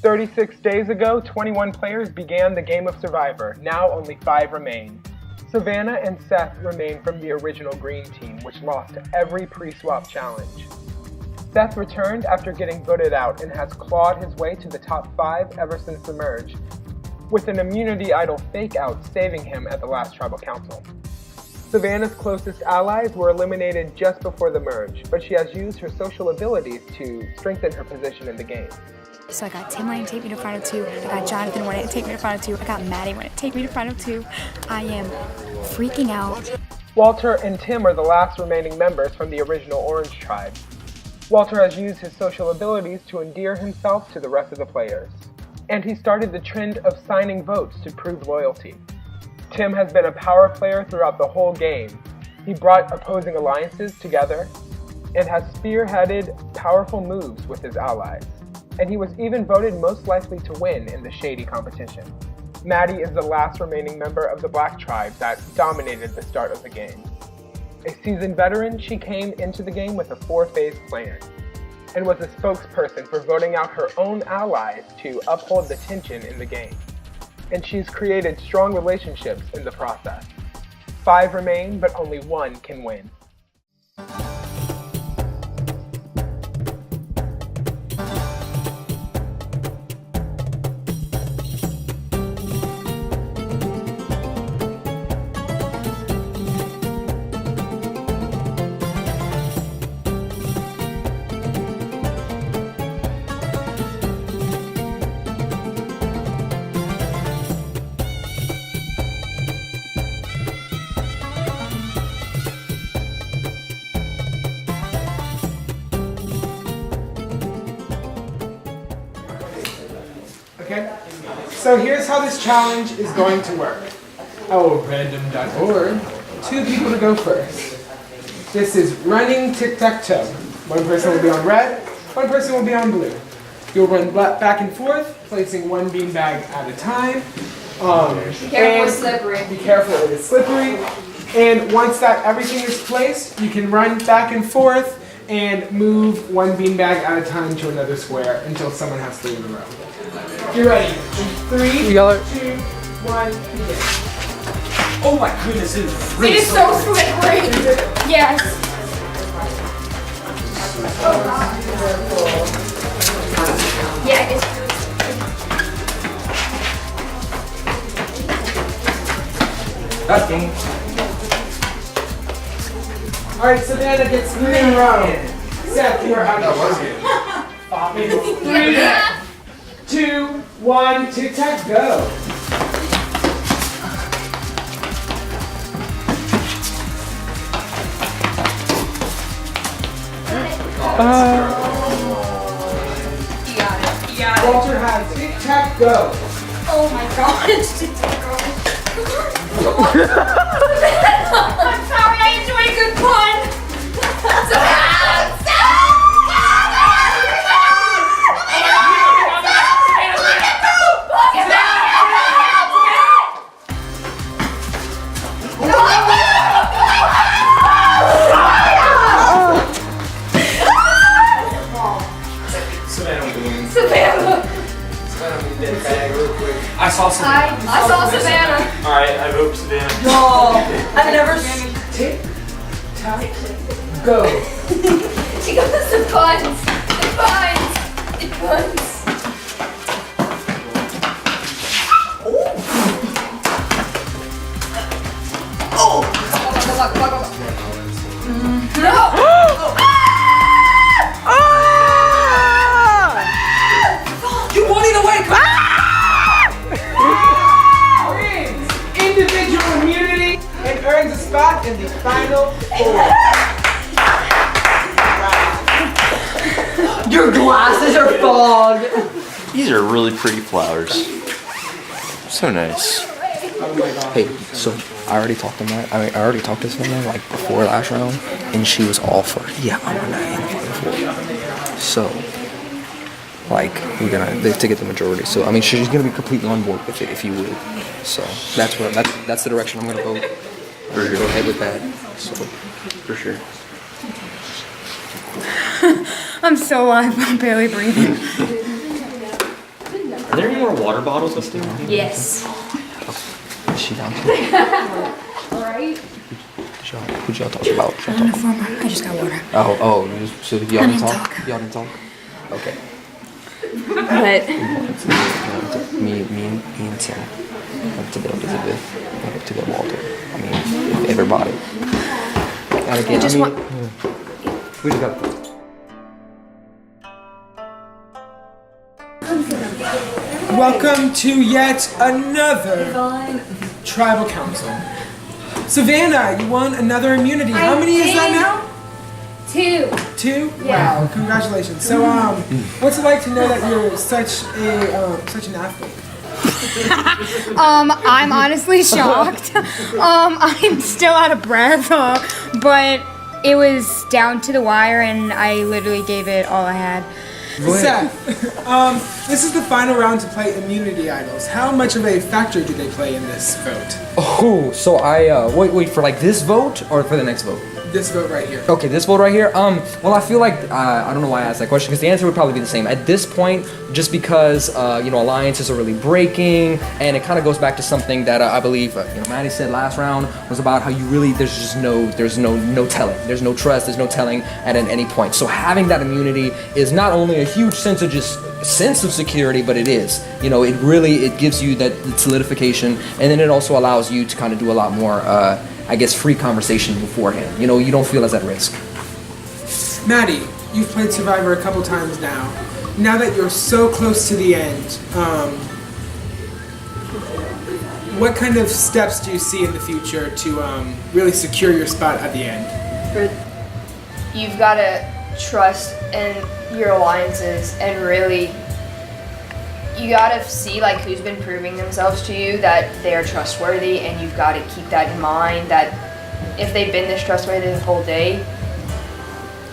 36 days ago, 21 players began the game of Survivor. Now only 5 remain. Savannah and Seth remain from the original green team, which lost every pre-swap challenge. Seth returned after getting voted out and has clawed his way to the top 5 ever since the merge, with an immunity idol fake-out saving him at the last tribal council. Savannah's closest allies were eliminated just before the merge, but she has used her social abilities to strengthen her position in the game. So I got Tim wanting to take me to Final 2, I got Jonathan wanting to take me to Final 2, I got Maddie wanting to take me to Final 2. I am freaking out. Walter and Tim are the last remaining members from the original Orange tribe. Walter has used his social abilities to endear himself to the rest of the players, and he started the trend of signing votes to prove loyalty. Tim has been a power player throughout the whole game. He brought opposing alliances together and has spearheaded powerful moves with his allies. And he was even voted most likely to win in the shady competition. Maddie is the last remaining member of the Black tribe that dominated the start of the game. A seasoned veteran, she came into the game with a 4-phase plan and was a spokesperson for voting out her own allies to uphold the tension in the game. And she's created strong relationships in the process. 5 remain, but only 1 can win. Okay, so here's how this challenge is going to work. Random.org. 2 people to go first. This is running tic-tac-toe. 1 person will be on red, 1 person will be on blue. You'll run back and forth, placing 1 beanbag at a time. Be careful, it's slippery. Be careful, it is slippery. And once that everything is placed, you can run back and forth and move 1 beanbag at a time to another square until someone has 3 in a row. You're ready. 3, 2, 1, begin. Oh my goodness, it is really It is so slippery. Yes. Oh god. Yeah, it's That's game. Alright, Savannah gets 3 in a row. Seth, you're out of 3, 2, 1, tic-tac, go. You got it. You got it. Walter has tic-tac, go. Oh my god. I'm sorry, I enjoy a good pun. I saw Savannah. I saw Savannah. Alright, I hope Savannah. No, I've never Tick, tack, go. She goes to puns. It puns. It puns. Oh! No! You won either way! Individual immunity and earns a spot in the final 4. Your glasses are fogged. These are really pretty flowers. So nice. Hey, so I already talked to Matt. I already talked to Savannah like before last round, and she was all for it. Yeah, I want that in the final 4. So, like, we're gonna to get the majority. So, I mean, she's gonna be completely on board with it if you would. So that's the direction I'm gonna vote. Or go ahead with that. So, for sure. I'm so alive, I'm barely breathing. more water bottles up there? Yes. Is she down too? Right? Who'd y'all talk about? I'm the former. I just got water. So y'all didn't talk? Y'all didn't talk? Okay. But Me and Tim went to go Elizabeth. I went to go Walter. I mean, everybody. And again, just we just got. Welcome to yet another tribal council. Savannah, you won another immunity. How many is that now? 2. 2? Yeah. Wow, congratulations. So, what's it like to know that you're such an athlete? I'm honestly shocked. I'm still out of breath, but it was down to the wire, and I literally gave it all I had. Seth, this is the final round to play Immunity Idols. How much of a factor do they play in this vote? Oh, so wait for like this vote or for the next vote? This vote right here. Okay, this vote right here. Well, I feel like I don't know why I asked that question because the answer would probably be the same at this point, just because alliances are really breaking, and it kind of goes back to something that I believe Maddie said last round was about how you really there's no telling, there's no trust, there's no telling at any point. So having that immunity is not only a huge sense of security, but it is it gives you that solidification, and then it also allows you to kind of do a lot more. I guess free conversation beforehand. You don't feel as at risk. Maddie, you've played Survivor a couple times now. Now that you're so close to the end, what kind of steps do you see in the future to really secure your spot at the end? You've got to trust in your alliances, and really you gotta see like who's been proving themselves to you that they are trustworthy, and you've got to keep that in mind that if they've been this trustworthy the whole day,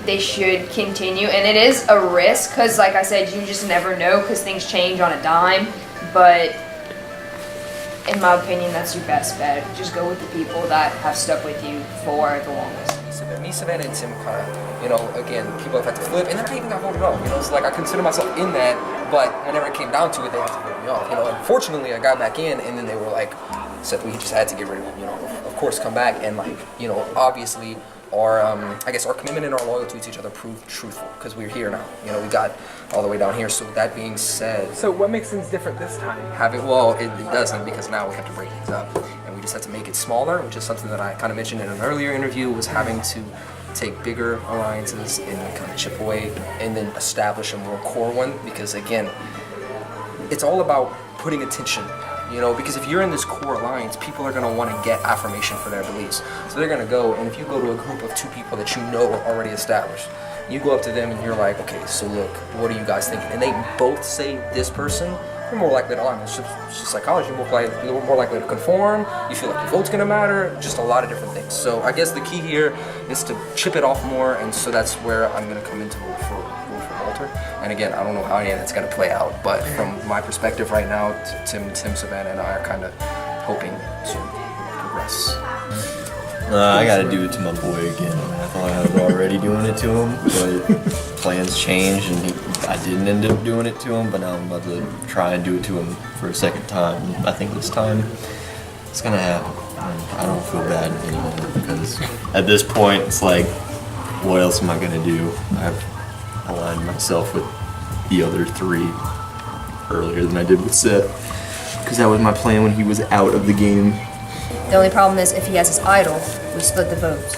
they should continue. And it is a risk because, like I said, you just never know because things change on a dime. But in my opinion, that's your best bet. Just go with the people that have stuck with you for the longest. Me, Savannah, and Tim kind of, again, people have had to flip, and then I even got voted off. It's like I consider myself in that, but whenever it came down to it, they had to vote me off. And fortunately, I got back in, and then they were like, said we just had to get rid of him. Of course, come back and obviously, our our commitment and our loyalty to each other proved truthful because we're here now. We got all the way down here. So that being said, So what makes things different this time? It doesn't, because now we have to break things up. We just had to make it smaller, which is something that I kind of mentioned in an earlier interview, was having to take bigger alliances and kind of chip away and then establish a more core one, because again, it's all about putting attention, because if you're in this core alliance, people are going to want to get affirmation for their beliefs. So they're going to go, and if you go to a group of 2 people that are already established, you go up to them and you're like, okay, so look, what are you guys thinking? And they both say this person, you're more likely to align. It's just psychology. You're more likely to conform. You feel like your vote's gonna matter. Just a lot of different things. So I guess the key here is to chip it off more, and so that's where I'm gonna come into vote for Walter. And again, I don't know how it's gonna play out, but from my perspective right now, Tim, Savannah, and I are kind of hoping to progress. I gotta do it to my boy again. I thought I was already doing it to him, but plans changed and I didn't end up doing it to him, but now I'm about to try and do it to him for a second time. I think this time it's gonna happen. I don't feel bad anymore because at this point it's like, what else am I gonna do? I've aligned myself with the other 3 earlier than I did with Seth because that was my plan when he was out of the game. The only problem is if he has his idol, we split the votes.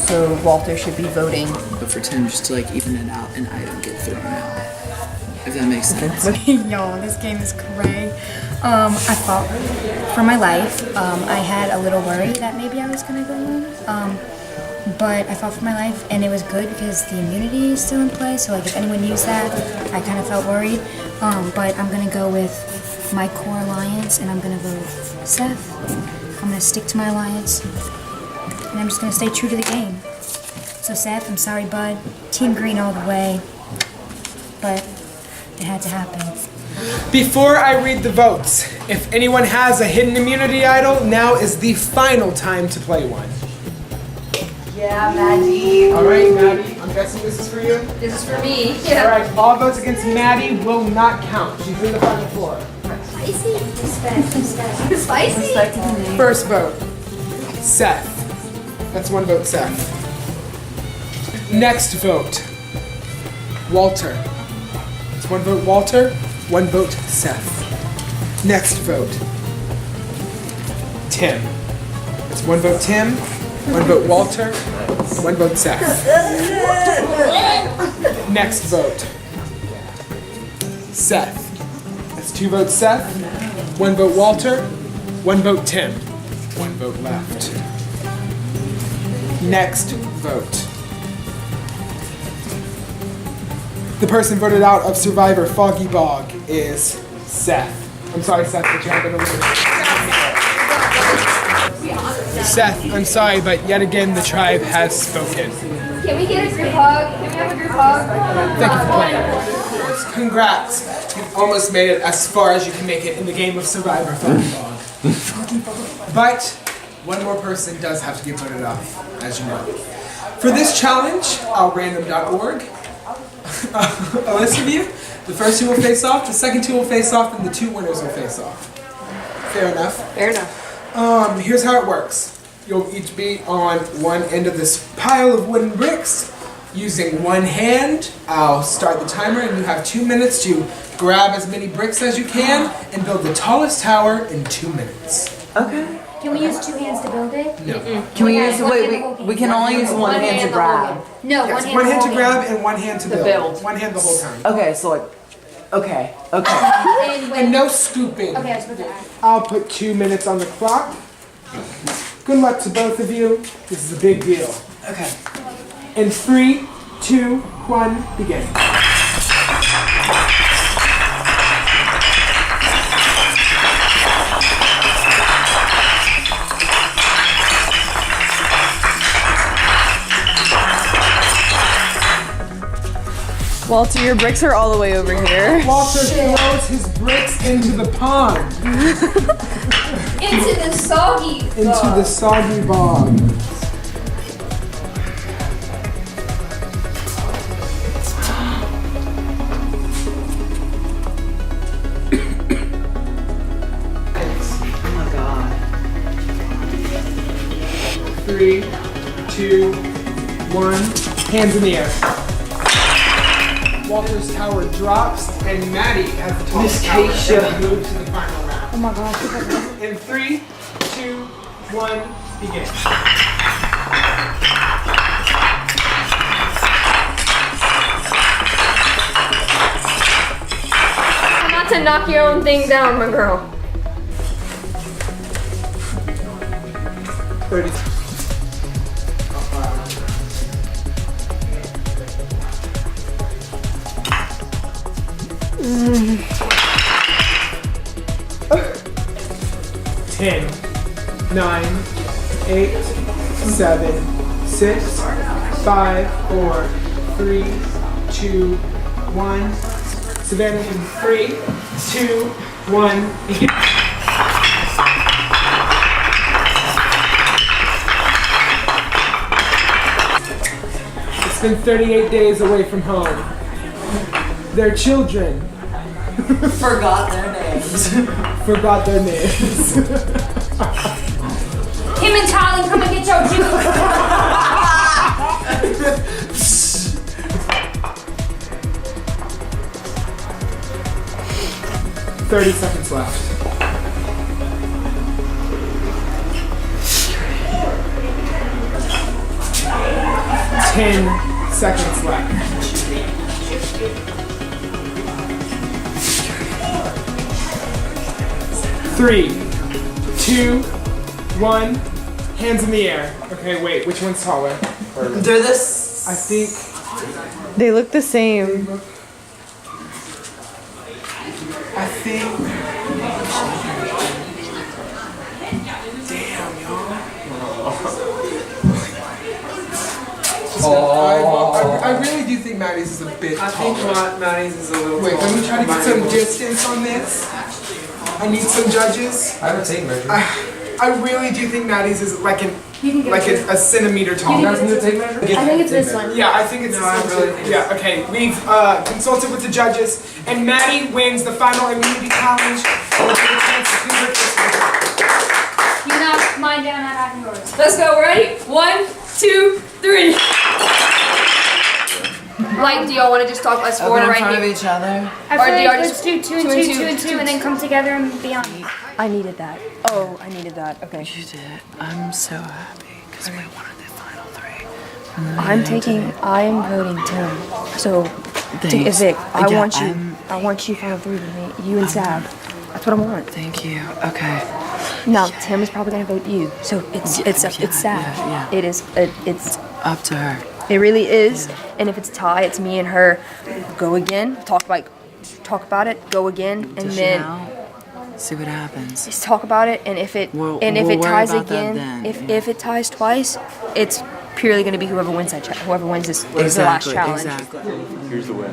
So Walter should be voting. But for Tim, just to like even it out and I don't get thrown out. If that makes sense. Y'all, this game is cray. I fought for my life. I had a little worry that maybe I was gonna go on. But I fought for my life, and it was good because the immunity is still in play. So like if anyone used that, I kind of felt worried. But I'm gonna go with my core alliance, and I'm gonna vote Seth. I'm gonna stick to my alliance, and I'm just gonna stay true to the game. So Seth, I'm sorry, bud. Team Green all the way. But it had to happen. Before I read the votes, if anyone has a hidden immunity idol, now is the final time to play one. Yeah, Maddie. All right, Maddie, I'm guessing this is for you? This is for me. All Yeah. right, all votes against Maddie will not count. She's in the final four. Spicy. Spicy. First vote, Seth. That's one vote, Seth. Next vote, Walter. That's one vote, Walter. One vote, Seth. Next vote, Tim. It's one vote, Tim. One vote, Walter. One vote, Seth. Next vote, Seth. That's two votes, Seth. One vote, Walter. One vote, Tim. One vote left. Next vote. The person voted out of Survivor Foggy Bog is Seth. I'm sorry, Seth, but you have been eliminated. Seth, I'm sorry, but yet again the tribe has spoken. Can we get a group hug? Can we have a group hug? Thank you for playing. Congrats. You've almost made it as far as you can make it in the game of Survivor Foggy Bog. But one more person does have to get voted off, as you know. For this challenge, random.org, a list of you. The first two will face off, the second two will face off, and the two winners will face off. Fair enough? Fair enough. Here's how it works. You'll each be on one end of this pile of wooden bricks. Using one hand, I'll start the timer, and you have 2 minutes to grab as many bricks as you can and build the tallest tower in 2 minutes. Okay. Can we use 2 hands to build it? No. Can we Okay, use, one hand the wait, whole we can only use one hand to grab. No, Yes, one one hand to the whole grab and one hand to build. One hand the whole time. Okay, so like, okay. And when, And no scooping. okay, I was about to ask. I'll put 2 minutes on the clock. Good luck to both of you. This is a big deal. Okay. In 3, 2, 1, begin. Walter, your bricks are all the way over here. Walter throws his bricks into the pond. Into the soggy. Into the soggy bog. Oh my god. 3, 2, 1. Hands in the air. Walter's tower drops, and Maddie has the tallest tower and will move to the final round. Oh my gosh. In 3, 2, 1, begin. Not to knock your own thing down, my girl. 30. 10, 9, 8, 7, 6, 5, 4, 3, 2, 1. Savannah in 3, 2, 1. Begin. It's been 38 days away from home. Their children Forgot their names. forgot their names. Him and Tyler, come and get your juice. 30 seconds left. Ten seconds left. 3, 2, 1. Hands in the air. Okay, wait. Which one's taller? They're this. I think. They look the same. I think. Damn, y'all. I really do think Maddie's is a bit taller. I think Maddie's is a little Wait, let me try to get some distance on this. I need some judges. I haven't taken measures. I really do think Maddie's is like a centimeter tall. You guys need a tape measure? I think it's this one. Yeah, I think it's this one too. Yeah, okay. We've consulted with the judges, and Maddie wins the final immunity challenge. And we'll get a chance to see her kiss with her. You knock mine down, I knock yours. Let's go, ready? 1, 2, 3. Like, do y'all want to just talk us four in right front here? of each other. I Or feel do like y'all let's just do 2 and 2, 2 and 2, and then come together and be on. I needed that. Oh, I needed that. Okay. You did. I'm so happy because we wanted the final 3. I'm voting Tim. So, Thanks. Vic, I Yeah, want you final 3 with me. You and Sab. That's what I want. Thank you. Okay. Now, Tim is probably gonna vote you. So it's Sab. yeah. It is. It's. Up to her. It really is. And if it's a tie, it's me and her. Go again. Talk about it. Go again, and Dish then. it out. See what happens. Just talk about it, and if it We'll ties worry about that again, then, if it ties twice, it's purely going to be whoever wins whoever wins this the last challenge. Exactly. Here's the way.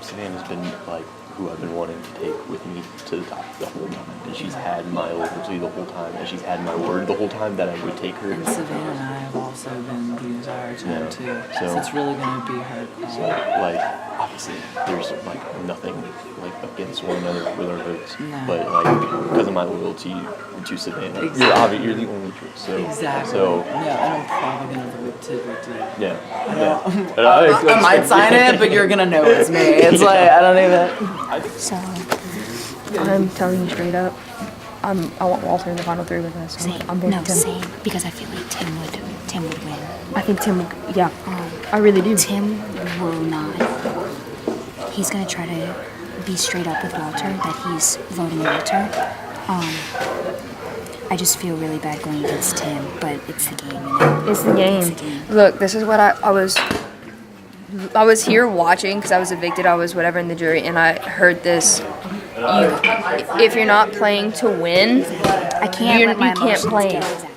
Savannah's been like who I've been wanting to take with me to the top the whole time, and she's had my loyalty the whole time, and she's had my word the whole time that I would take her. And Savannah and I have also been the entire time Yeah. too. So- So it's really gonna be her So, call. like, obviously, there's like nothing like against one another with our votes, No. but like because of my loyalty to Savannah, Exactly. you're the only choice. So, Exactly. So, Yeah, and I'm probably gonna vote to vote to. yeah. I might sign it, but you're gonna know it's me. It's like I don't even. So I'm telling you straight up, I want Walter in the final 3 with us. I'm voting No, Tim. same. Because I feel like Tim would win. I think Tim. Yeah, I really do. Tim will not. He's gonna try to be straight up with Walter that he's voting Walter. I just feel really bad going against Tim, but it's the game, you know. It's the game. It's the game. Look, this is what I was here watching because I was evicted. I was whatever in the jury, and I heard this. If you're not playing to win, I can't let my you can't emotions play. get exactly.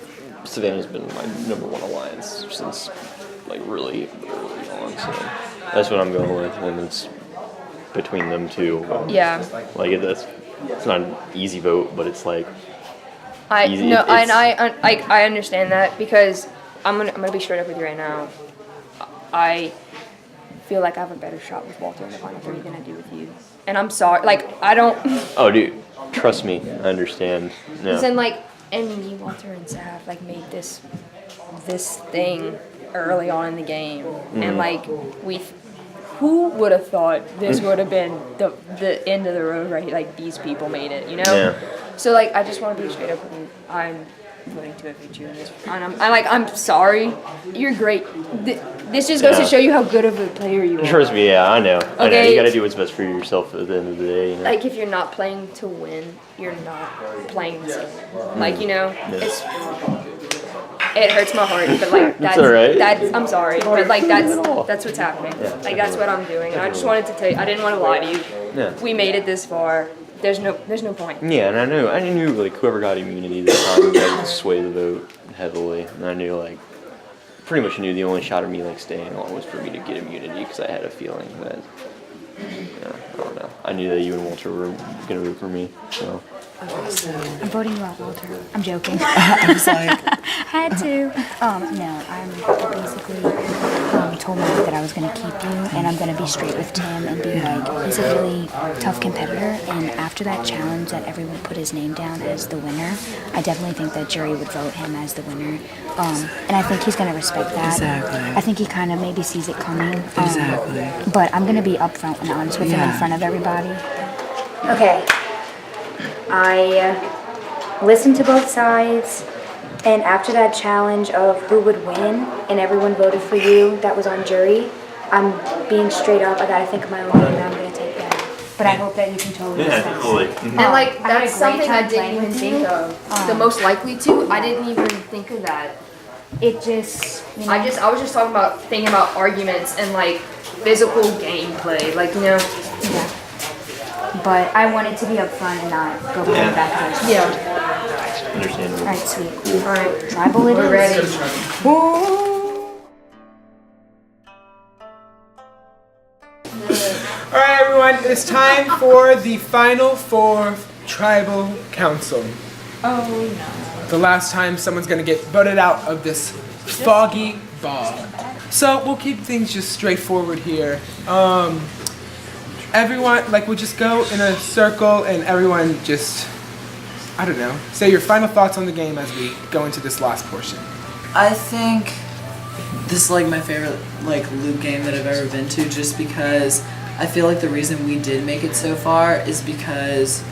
Savannah's been my #1 alliance since like really early on, so that's what I'm going with, and it's between them two. Yeah. Like it's not an easy vote, but it's like easy. I understand that because I'm gonna be straight up with you right now. I feel like I have a better shot with Walter in the final 3 than I do with you, and I'm sorry. Like I don't. Oh, dude, trust me, I understand. No. Then like, and me, Walter, and Sav like made this thing early on in the game, and like who would have thought this would have been the end of the road, right? Like these people made it, you know. Yeah. So like, I just want to be straight up with you. I'm voting to evict you in this, and I'm sorry. You're great. This just goes to Yeah. show you how good of a player you are. Trust me, yeah, I know. I know. Okay. You gotta do what's best for yourself at the end of the day, you know? Like if you're not playing to win, you're not playing to win. Like you know, it hurts my heart, but like that's alright. I'm sorry, but like that's what's happening. Like that's what I'm doing, and I just wanted to tell you. I didn't want to lie to you. Yeah. We made it this far. There's no point. Yeah, and I knew like whoever got immunity this time would sway the vote heavily, and I knew like pretty much knew the only shot of me like staying on was for me to get immunity because I had a feeling that I don't know. I knew that you and Walter were gonna vote for me, so. I'm voting you out, Walter. I'm joking. I was like, Had to. No, I'm basically told me that I was going to keep you, and I'm going to be straight with Tim and be like, he's a really tough competitor, and after that challenge that everyone put his name down as the winner, I definitely think that jury would vote him as the winner, and I think he's going to respect that. Exactly. I think he kind of maybe sees it coming. Exactly. But I'm going to be upfront and honest with him in Yeah. front of everybody. Okay. I listened to both sides, and after that challenge of who would win, and everyone voted for you that was on jury, I'm being straight up. I gotta think of my own game, and I'm gonna take that. But I hope that you can totally respect it. And like I had a that's great something I time didn't playing even with think you. of. The most likely to, I didn't even think of that. It just, you know, I was just thinking about arguments and like physical gameplay, like you know. yeah. But I wanted to be upfront and not go behind the back of those. Yeah. Understandable. All right, sweet. All right. Tribal it We're is. ready. Alright, everyone, it's time for the final 4 Tribal Council. Oh no. The last time someone's gonna get voted out of this foggy bog. So we'll keep things just straightforward here. Everyone, like, we'll just go in a circle and everyone just, I don't know, say your final thoughts on the game as we go into this last portion. I think this is like my favorite like loop game that I've ever been to, just because I feel like the reason we did make it so far is because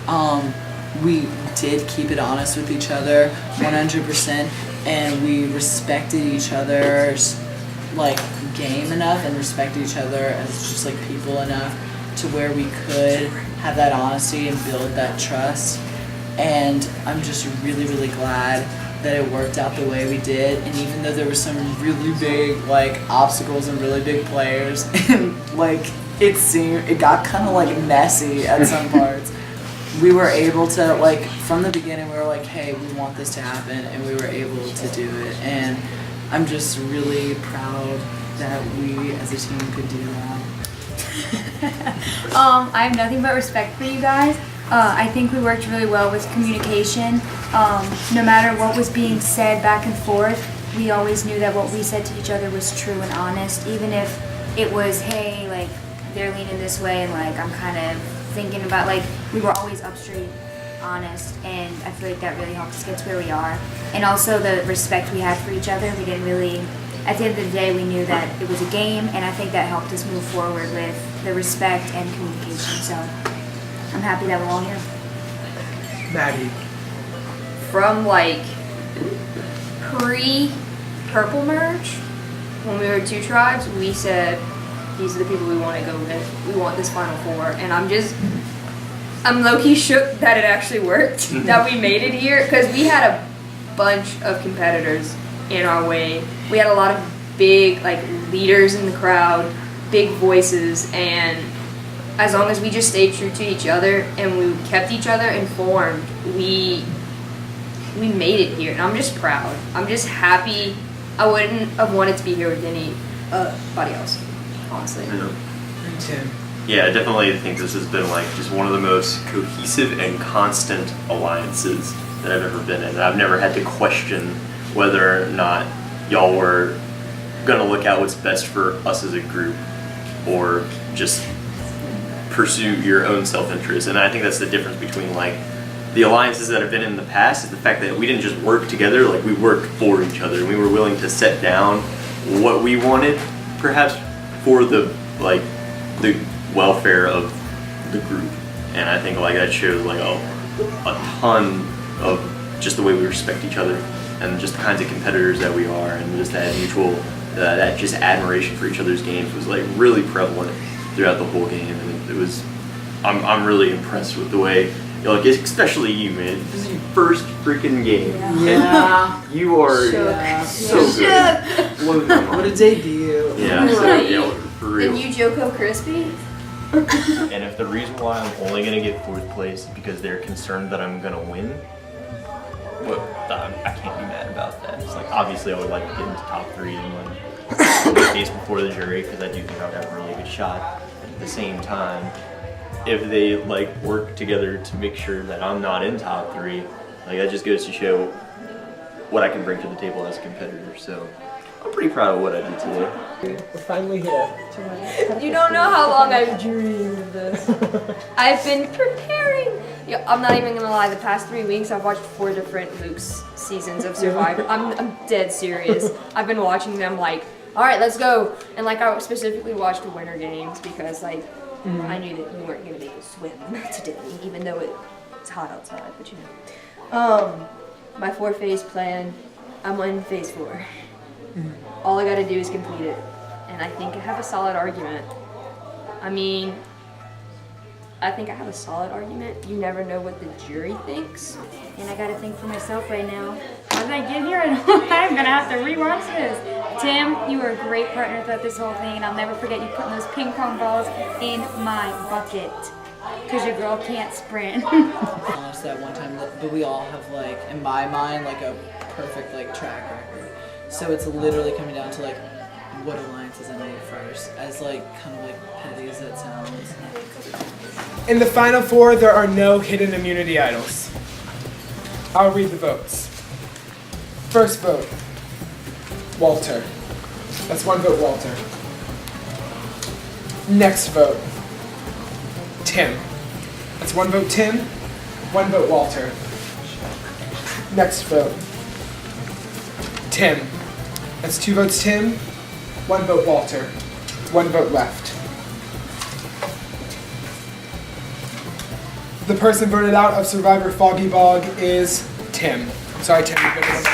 we did keep it honest with each other 100%, and we respected each other's like game enough and respected each other as just like people enough to where we could have that honesty and build that trust. And I'm just really, really glad that it worked out the way we did. And even though there were some really big like obstacles and really big players, and like it got kind of like messy at some parts, we were able to, like, from the beginning we were like, hey, we want this to happen, and we were able to do it. And I'm just really proud that we as a team could do that. I have nothing but respect for you guys. I think we worked really well with communication. No matter what was being said back and forth, we always knew that what we said to each other was true and honest, even if it was, hey, like, they're leaning this way and like I'm kind of thinking about, like, we were always up straight, honest, and I feel like that really helped us get to where we are. And also the respect we had for each other. We didn't really, at the end of the day, we knew that it was a game, and I think that helped us move forward with the respect and communication. So I'm happy that we're all here. Maddie. From like pre-purple merge, when we were 2 tribes, we said these are the people we want to go with. We want this Final Four, and I'm low-key shook that it actually worked, that we made it here, because we had a bunch of competitors in our way. We had a lot of big like leaders in the crowd, big voices, and as long as we just stayed true to each other and we kept each other informed, we made it here, and I'm just proud. I'm just happy. I wouldn't have wanted to be here with anybody else, honestly. Tim. Yeah, I definitely think this has been like just one of the most cohesive and constant alliances that I've ever been in. I've never had to question whether or not y'all were gonna look out what's best for us as a group or just pursue your own self-interest. And I think that's the difference between like the alliances that have been in the past, is the fact that we didn't just work together, like we worked for each other, and we were willing to set down what we wanted, perhaps for the welfare of the group. And I think like that shows like a ton of just the way we respect each other and just the kinds of competitors that we are, and just that mutual that just admiration for each other's games was like really prevalent throughout the whole game. And it was I'm really impressed with the way, like, especially you, man. This is your first freaking game. Yeah. You are so good. What a debut. Yeah, so, yeah, for real. And you, Joko Crispy? And if the reason why I'm only gonna get 4th place is because they're concerned that I'm gonna win, well, I can't be mad about that. It's like, obviously I would like to get into top 3 and like put my case before the jury, because I do think I would have a really good shot. At the same time, if they like work together to make sure that I'm not in top 3, like that just goes to show what I can bring to the table as a competitor. So I'm pretty proud of what I did today. We're finally here. You don't know how long I've dreamed of this. I've been preparing. Yeah, I'm not even gonna lie, the past 3 weeks I've watched 4 different Luke's seasons of Survivor. I'm dead serious. I've been watching them like, alright, let's go. And like I specifically watched the Winter Games because like I knew that you weren't gonna be able to swim today, even though it's hot outside, but you know. My 4-phase plan, I'm on phase 4. All I gotta do is complete it. And I think I have a solid argument. I think I have a solid argument. You never know what the jury thinks. And I gotta think for myself right now. How did I get here? I'm gonna have to rewatch this. Tim, you were a great partner throughout this whole thing, and I'll never forget you putting those ping pong balls in my bucket. Because your girl can't sprint. Honest, that one time, but we all have like, in my mind, like a perfect like track record. So it's literally coming down to like, what alliances I made first, as like kind of like petty as that sounds. In the Final Four, there are no hidden immunity idols. I'll read the votes. First vote, Walter. That's 1 vote, Walter. Next vote, Tim. That's 1 vote, Tim. 1 vote, Walter. Next vote, Tim. That's 2 votes, Tim. 1 vote, Walter. 1 vote left. The person voted out of Survivor Foggy Bog is Tim. I'm sorry, Tim. You've been eliminated.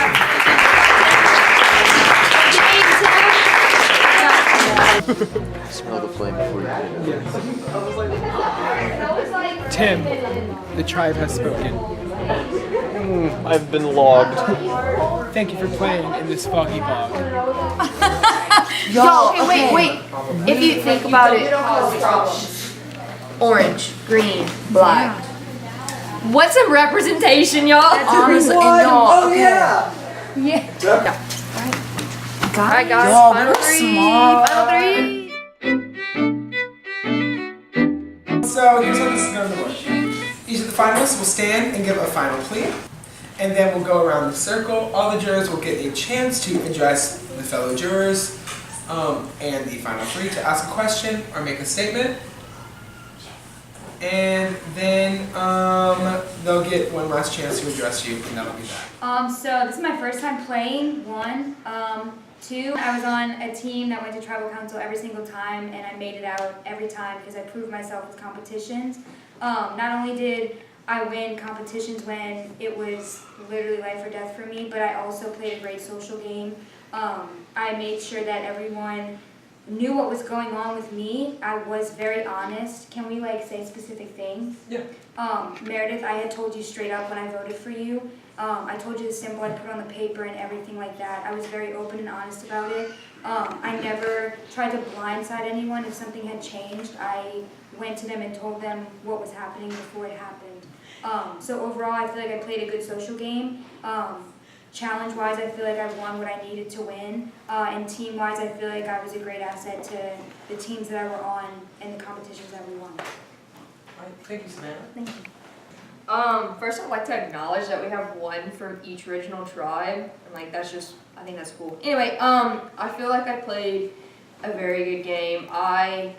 Smell the flame before you hit it. Tim, the tribe has spoken. I've been logged. Thank you for playing in this Foggy Bog. Okay, wait. If you think about it, orange, green, black. What's some representation, y'all? Honestly, no. Oh yeah. Alright, guys. Y'all, Final we're three. smart. Final three. So here's how this is going to work. Each of the finalists will stand and give a final plea, and then we'll go around the circle. All the jurors will get a chance to address the fellow jurors and the final three to ask a question or make a statement. And then they'll get one last chance to address you, and that'll be that. So this is my first time playing, 1. 2, I was on a team that went to tribal council every single time, and I made it out every time because I proved myself with competitions. Not only did I win competitions when it was literally life or death for me, but I also played a great social game. I made sure that everyone knew what was going on with me. I was very honest. Can we say specific things? Yeah. Meredith, I had told you straight up when I voted for you. I told you the symbol I put on the paper and everything like that. I was very open and honest about it. I never tried to blindside anyone. If something had changed, I went to them and told them what was happening before it happened. So overall, I feel like I played a good social game. Challenge-wise, I feel like I won what I needed to win. And team-wise, I feel like I was a great asset to the teams that I were on and the competitions that we won. All right, thank you, Savannah. Thank you. First I'd like to acknowledge that we have 1 from each original tribe, and that's just, I think that's cool. Anyway, I feel like I played a very good game. I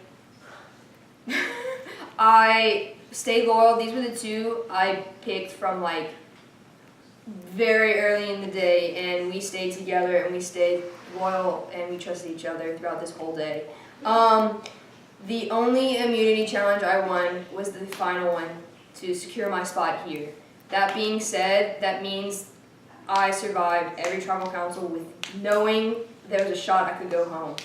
stayed loyal. These were the 2 I picked from very early in the day, and we stayed together and we stayed loyal and we trusted each other throughout this whole day. The only immunity challenge I won was the final one to secure my spot here. That being said, that means I survived every tribal council with knowing there was a shot I could go home.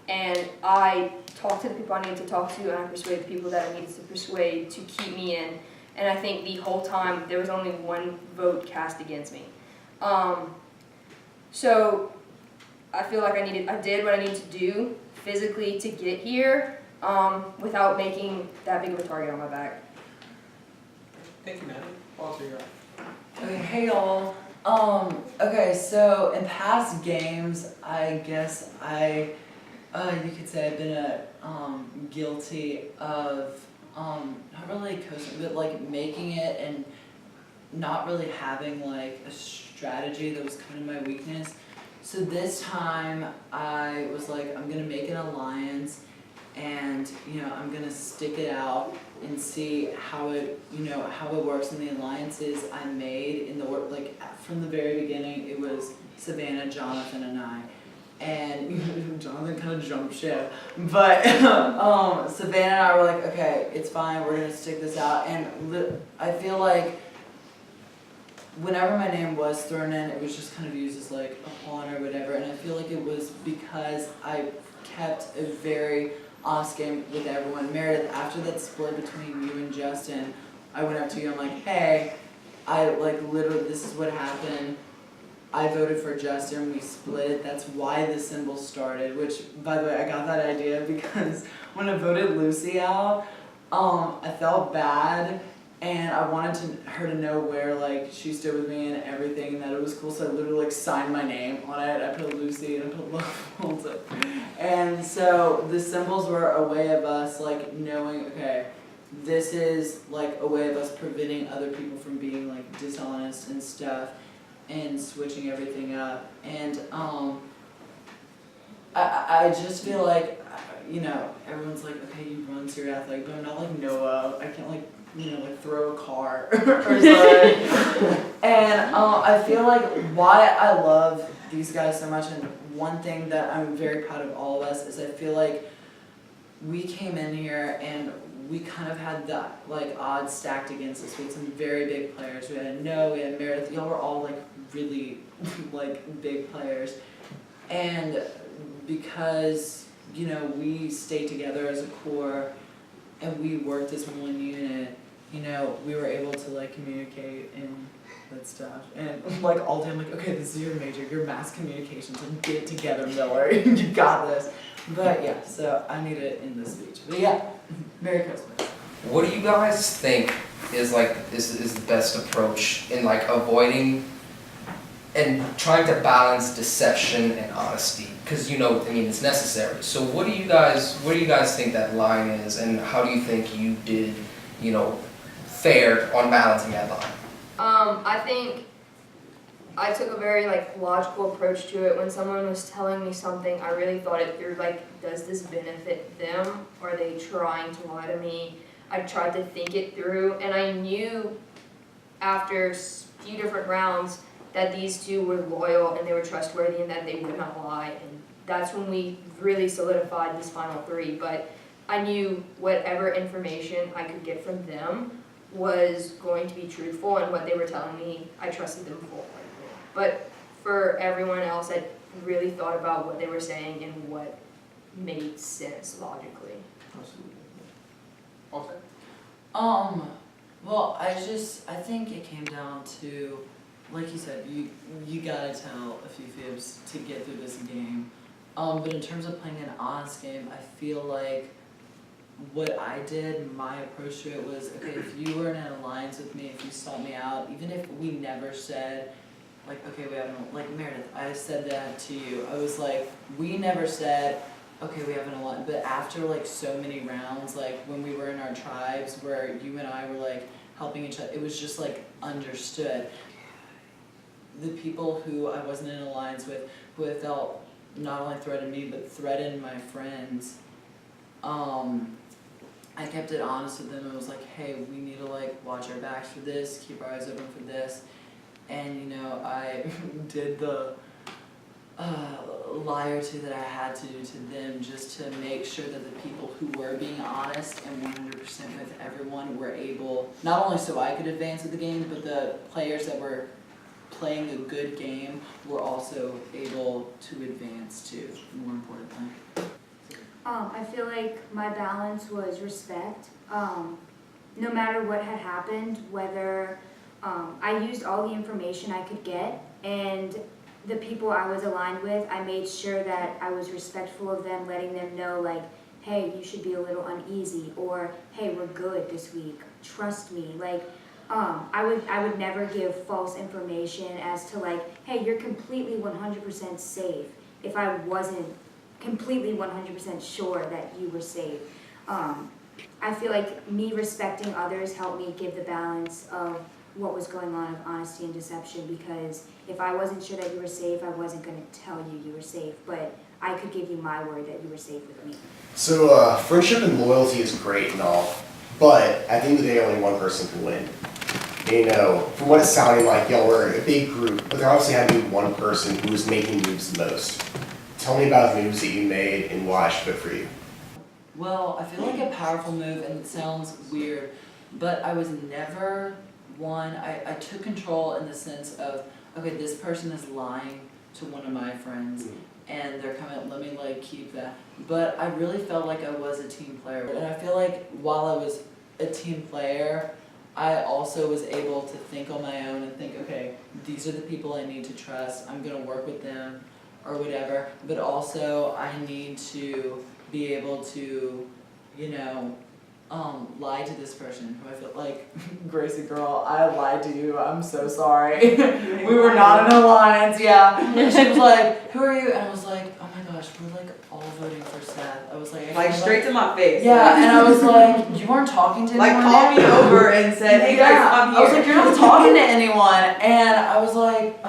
And I talked to the people I needed to talk to, and I persuaded the people that I needed to persuade to keep me in. And I think the whole time there was only 1 vote cast against me. So I feel like I did what I needed to do physically to get here without making that big of a target on my back. Thank you, Maddie. Walter, you're up. Okay, hey y'all. Okay, so in past games, I guess you could say I've been guilty of not really coasting, but making it and not really having a strategy that was kind of my weakness. So this time I was I'm gonna make an alliance, and I'm gonna stick it out and see how it works. And the alliances I made in the work from the very beginning, it was Savannah, Jonathan, and I. And Jonathan kind of jumped ship, but Savannah and I were okay, it's fine, we're gonna stick this out. And I feel like whenever my name was thrown in, it was just kind of used as a pawn or whatever. And I feel like it was because I kept a very honest game with everyone. Meredith, after that split between you and Justin, I went up to you, I'm hey, I literally, this is what happened. I voted for Justin, we split it. That's why the symbol started, which, by the way, I got that idea because when I voted Lucy out, I felt bad, and I wanted her to know where, she stood with me and everything, and that it was cool, so I literally, signed my name on it. I put Lucy and I put Love. And so the symbols were a way of us, knowing, okay, this is like a way of us preventing other people from being like dishonest and stuff and switching everything up. And I just feel like, you know, everyone's like, okay, you run, so you're athletic, but I'm not like Noah. I can't like, you know, like throw a car or something. And I feel like why I love these guys so much, and one thing that I'm very proud of all of us, is I feel like we came in here and we kind of had the like odds stacked against us. We had some very big players. We had Noah, we had Meredith. Y'all were all like really like big players, and because, you know, we stayed together as a core and we worked as one unit, you know, we were able to like communicate and that stuff. And like all day I'm like, okay, this is your major, your mass communications, like get it together, Miller. You got this. But yeah, so I need to end this speech. But yeah, Merry Christmas. What do you guys think is like is the best approach in like avoiding and trying to balance deception and honesty? Because, you know, I mean, it's necessary. So what do you guys think that line is, and how do you think you did, you know, fare on balancing that line? I think I took a very like logical approach to it. When someone was telling me something, I really thought it through, like, does this benefit them? Or are they trying to lie to me? I tried to think it through, and I knew after a few different rounds that these two were loyal and they were trustworthy and that they would not lie. And that's when we really solidified this final three. But I knew whatever information I could get from them was going to be truthful, and what they were telling me, I trusted them wholeheartedly. But for everyone else, I really thought about what they were saying and what made sense logically. Well, I think it came down to, like you said, you gotta tell a few fibs to get through this game. But in terms of playing an honest game, I feel like what I did, my approach to it was, okay, if you were in an alliance with me, if you sought me out, even if we never said, like, okay, we have an, like Meredith, I said that to you. I was like, we never said, okay, we have an alliance, but after like so many rounds, like when we were in our tribes where you and I were like helping each other, it was just like understood. The people who I wasn't in an alliance with, who I felt not only threatened me, but threatened my friends, I kept it honest with them. I was like, hey, we need to like watch our backs for this, keep our eyes open for this. And, you know, I did the lie or two that I had to do to them just to make sure that the people who were being honest and 100% with everyone were able, not only so I could advance with the game, but the players that were playing a good game were also able to advance too, more importantly. I feel like my balance was respect. No matter what had happened, whether I used all the information I could get, and the people I was aligned with, I made sure that I was respectful of them, letting them know, like, hey, you should be a little uneasy, or hey, we're good this week, trust me. Like, I would never give false information as to like, hey, you're completely 100% safe, if I wasn't completely 100% sure that you were safe. I feel like me respecting others helped me give the balance of what was going on of honesty and deception, because if I wasn't sure that you were safe, I wasn't going to tell you you were safe, but I could give you my word that you were safe with me. So friendship and loyalty is great and all, but at the end of the day, only one person can win. You know, from what it's sounding like, y'all were a big group, but there obviously had to be one person who was making moves the most. Tell me about the moves that you made and why I should vote for you. Well, I feel like a powerful move, and it sounds weird, but I was never one, I took control in the sense of, okay, this person is lying to one of my friends, and they're coming up, let me like keep that. But I really felt like I was a team player, and I feel like while I was a team player, I also was able to think on my own and think, okay, these are the people I need to trust, I'm gonna work with them, or whatever, but also I need to be able to, you know, lie to this person who I feel like, Gracie girl, I lied to you, I'm so sorry. We were not in an alliance, yeah. And she was like, who are you? And I was like, oh my gosh, we're like all voting for Seth. I was like, Like straight to my face. yeah, and I was like, you weren't talking to anyone. Like called me over and said, hey guys, I'm here. I was like, you're not talking to anyone. And I was like,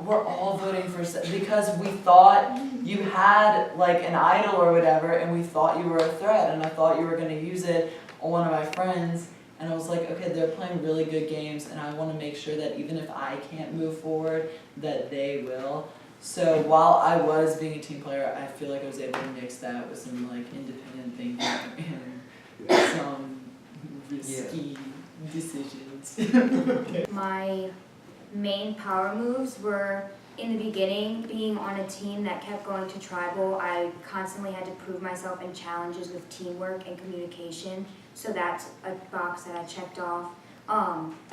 we're all voting for Seth because we thought you had like an idol or whatever, and we thought you were a threat, and I thought you were gonna use it on one of my friends. And I was like, okay, they're playing really good games, and I want to make sure that even if I can't move forward, that they will. So while I was being a team player, I feel like I was able to mix that with some like independent thinking and some risky decisions. My main power moves were, in the beginning, being on a team that kept going to tribal. I constantly had to prove myself in challenges with teamwork and communication, so that's a box that I checked off.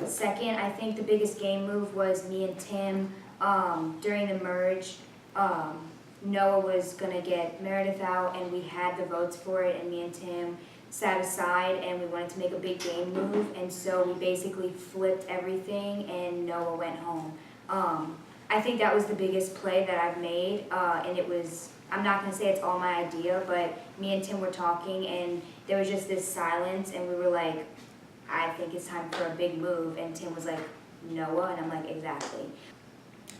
Second, I think the biggest game move was me and Tim. During the merge, Noah was gonna get Meredith out, and we had the votes for it, and me and Tim sat aside and we wanted to make a big game move, and so we basically flipped everything and Noah went home. I think that was the biggest play that I've made, and it was, I'm not gonna say it's all my idea, but me and Tim were talking and there was just this silence, and we were like, I think it's time for a big move, and Tim was like, Noah, and I'm like, exactly.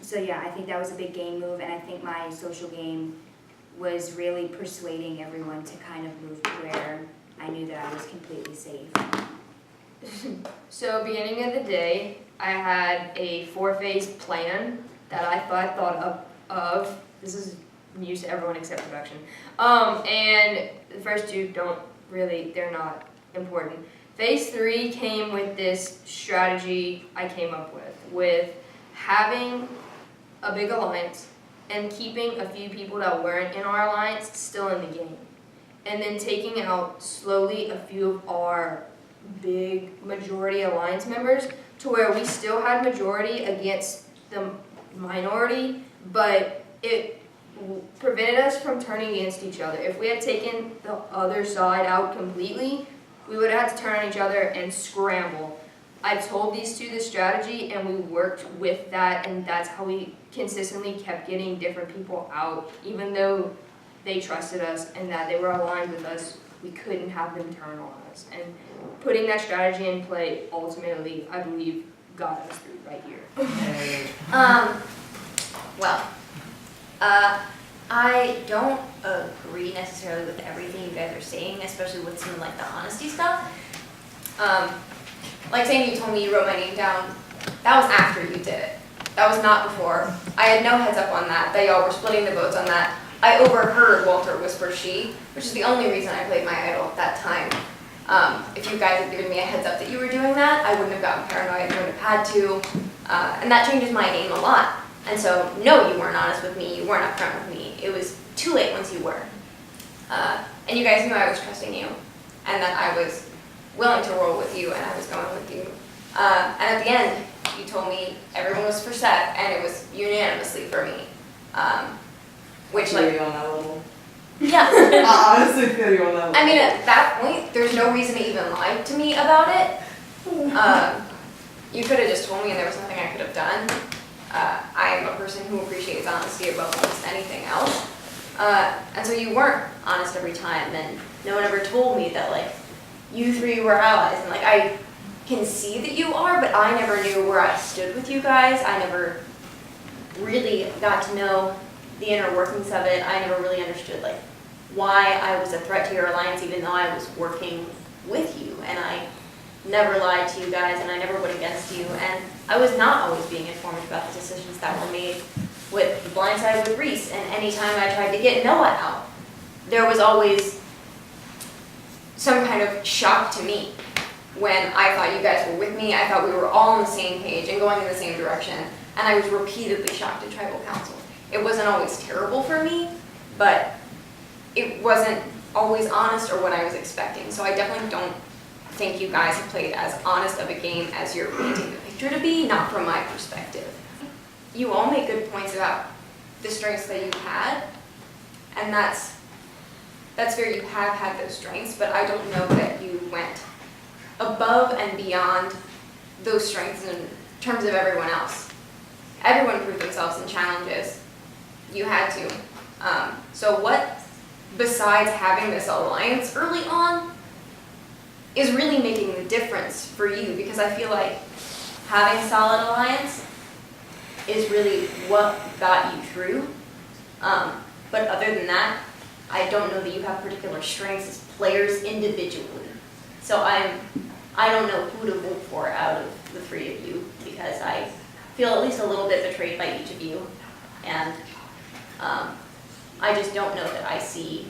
So yeah, I think that was a big game move, and I think my social game was really persuading everyone to kind of move to where I knew that I was completely safe. So beginning of the day, I had a 4-phase plan that I thought of. This is news to everyone except production. And the first two they're not important. Phase 3 came with this strategy I came up with having a big alliance and keeping a few people that weren't in our alliance still in the game. And then taking out slowly a few of our big majority alliance members to where we still had majority against the minority, but it prevented us from turning against each other. If we had taken the other side out completely, we would have had to turn on each other and scramble. I told these two the strategy, and we worked with that, and that's how we consistently kept getting different people out. Even though they trusted us and that they were aligned with us, we couldn't have them turn on us. And putting that strategy in play ultimately, I believe, got us through right here. I don't agree necessarily with everything you guys are saying, especially with some like the honesty stuff. Like saying you told me you wrote my name down, that was after you did it. That was not before. I had no heads up on that y'all were splitting the votes on that. I overheard Walter whisper she, which is the only reason I played my idol at that time. If you guys had given me a heads up that you were doing that, I wouldn't have gotten paranoid, I wouldn't have had to. And that changes my game a lot. And so, no, you weren't honest with me, you weren't upfront with me. It was too late once you were. And you guys knew I was trusting you, and that I was willing to roll with you, and I was going with you. And at the end, you told me everyone was for Seth, and it was unanimously for me. Which, like, you on that level. Yeah. I honestly feel you on that level. I mean, at that point, there's no reason to even lie to me about it. You could have just told me and there was nothing I could have done. I am a person who appreciates honesty above almost anything else. And so you weren't honest every time, and no one ever told me that, like, you three were allies. And, like, I can see that you are, but I never knew where I stood with you guys. I never really got to know the inner workings of it. I never really understood, like, why I was a threat to your alliance, even though I was working with you. And I never lied to you guys, and I never went against you. And I was not always being informed about the decisions that were made with the blind side with Reese. And anytime I tried to get Noah out, there was always some kind of shock to me when I thought you guys were with me. I thought we were all on the same page and going in the same direction. And I was repeatedly shocked at Tribal Council. It wasn't always terrible for me, but it wasn't always honest or what I was expecting. So I definitely don't think you guys have played as honest of a game as you're painting the picture to be, not from my perspective. You all make good points about the strengths that you had, and that's fair, you have had those strengths, but I don't know that you went above and beyond those strengths in terms of everyone else. Everyone proved themselves in challenges. You had to. So what besides having this alliance early on, is really making the difference for you, because I feel like having a solid alliance is really what got you through. But other than that, I don't know that you have particular strengths as players individually. So I don't know who to vote for out of the three of you, because I feel at least a little bit betrayed by each of you. And I just don't know that I see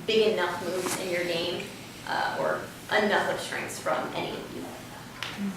big enough moves in your game or enough of strengths from any of you.